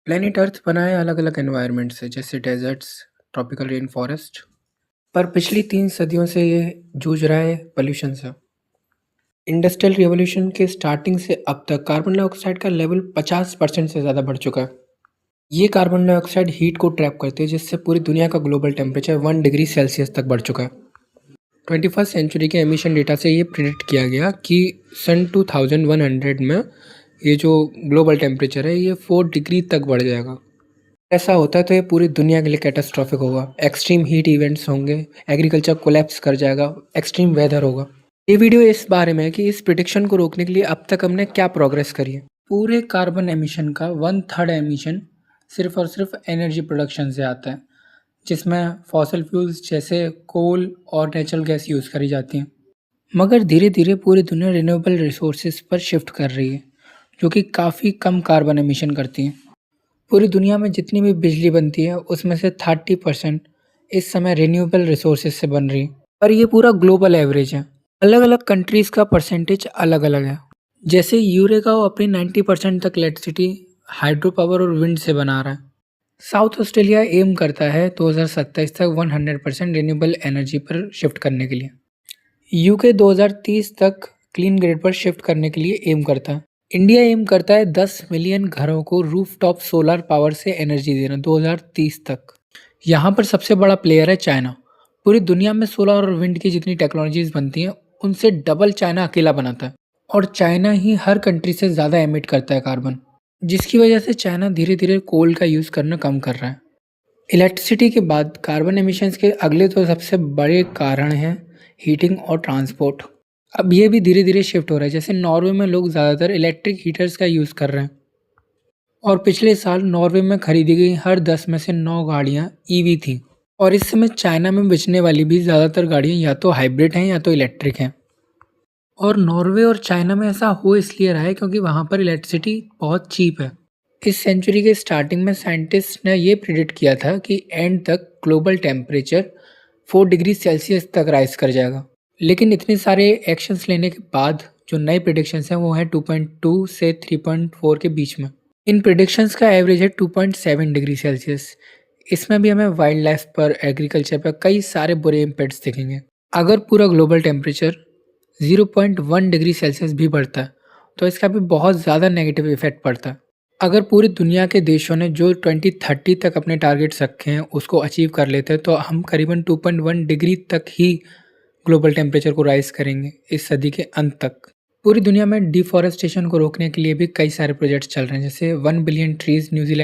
Planet earth बना है अलग अलग एनवायरनमेंट से, जैसे डेजर्ट्स, ट्रॉपिकल रेन फॉरेस्ट। पर पिछली 3 सदियों से ये जूझ रहा है पोल्यूशन से। इंडस्ट्रियल रिवॉल्यूशन के स्टार्टिंग से अब तक कार्बन डाइऑक्साइड का लेवल 50% से ज़्यादा बढ़ चुका है। ये कार्बन डाइऑक्साइड हीट को ट्रैप करते हैं, जिससे पूरी दुनिया का ग्लोबल टेम्परेचर 1 डिग्री सेल्सियस तक बढ़ चुका है। 21st सेंचुरी के एमिशन डेटा से ये प्रिडिक्ट किया गया कि सन 2100 में ये जो ग्लोबल टेम्परेचर है ये 4 डिग्री तक बढ़ जाएगा। ऐसा होता है तो ये पूरी दुनिया के लिए कैटास्ट्रॉफिक होगा। एक्सट्रीम हीट इवेंट्स होंगे, एग्रीकल्चर कोलैप्स कर जाएगा, एक्सट्रीम वेदर होगा। ये वीडियो इस बारे में है कि इस प्रिडिक्शन को रोकने के लिए अब तक हमने क्या प्रोग्रेस करी है। पूरे कार्बन एमिशन का 1/3 एमिशन सिर्फ और सिर्फ एनर्जी प्रोडक्शन से आता है, जिसमें फॉसिल फ्यूल्स जैसे कोल और नेचुरल गैस यूज़ करी जाती हैं। मगर धीरे धीरे पूरी दुनिया रिन्यूएबल रिसोर्सेज पर शिफ्ट कर रही है, जो कि काफ़ी कम कार्बन एमिशन करती हैं। पूरी दुनिया में जितनी भी बिजली बनती है उसमें से 30% इस समय रिन्यूएबल रिसोर्सेज से बन रही है। पर ये पूरा ग्लोबल एवरेज है। अलग अलग कंट्रीज़ का परसेंटेज अलग अलग है। जैसे यूरेका वो अपनी 90% तक इलेक्ट्रिसिटी हाइड्रो पावर और विंड से बना रहा है। साउथ ऑस्ट्रेलिया एम करता है 2027 तक 100% रिन्यूएबल एनर्जी पर शिफ्ट करने के लिए। यूके 2030 तक क्लीन ग्रिड पर शिफ्ट करने के लिए एम करता है। इंडिया एम करता है 10 मिलियन घरों को रूफटॉप सोलर पावर से एनर्जी देना 2030 तक। यहाँ पर सबसे बड़ा प्लेयर है चाइना। पूरी दुनिया में सोलर और विंड की जितनी टेक्नोलॉजीज बनती हैं उनसे डबल चाइना अकेला बनाता है, और चाइना ही हर कंट्री से ज़्यादा एमिट करता है कार्बन, जिसकी वजह से चाइना धीरे धीरे कोल का यूज़ करना कम कर रहा है। इलेक्ट्रिसिटी के बाद कार्बन एमिशंस के अगले तो सबसे बड़े कारण हैं हीटिंग और ट्रांसपोर्ट। अब ये भी धीरे धीरे शिफ्ट हो रहा है। जैसे नॉर्वे में लोग ज़्यादातर इलेक्ट्रिक हीटर्स का यूज़ कर रहे हैं, और पिछले साल नॉर्वे में खरीदी गई हर 10 में से 9 गाड़ियाँ ईवी थी। और इस समय चाइना में बेचने वाली भी ज़्यादातर गाड़ियाँ या तो हाइब्रिड हैं या तो इलेक्ट्रिक हैं। और नॉर्वे और चाइना में ऐसा हो इसलिए रहा है क्योंकि वहाँ पर इलेक्ट्रिसिटी बहुत चीप है। इस सेंचुरी के स्टार्टिंग में साइंटिस्ट ने ये प्रिडिक्ट किया था कि एंड तक ग्लोबल टेम्परेचर 4 डिग्री सेल्सियस तक राइज कर जाएगा। लेकिन इतने सारे एक्शंस लेने के बाद जो नए प्रिडिक्शंस हैं वो हैं 2.2 से 3.4 के बीच में। इन प्रिडिक्शंस का एवरेज है 2.7 डिग्री सेल्सियस। इसमें भी हमें वाइल्ड लाइफ पर, एग्रीकल्चर पर कई सारे बुरे इम्पैक्ट्स दिखेंगे। अगर पूरा ग्लोबल टेम्परेचर 0.1 डिग्री सेल्सियस भी बढ़ता है तो इसका भी बहुत ज़्यादा नेगेटिव इफेक्ट पड़ता है। अगर पूरी दुनिया के देशों ने जो 2030 तक अपने टारगेट्स रखे हैं उसको अचीव कर लेते हैं तो हम करीबन 2.1 डिग्री तक ही ग्लोबल टेम्परेचर को राइज करेंगे इस सदी के अंत तक। पूरी दुनिया में डिफॉरेस्टेशन को रोकने के लिए भी कई सारे प्रोजेक्ट्स चल रहे हैं, जैसे 1 बिलियन ट्रीज न्यूजीलैंड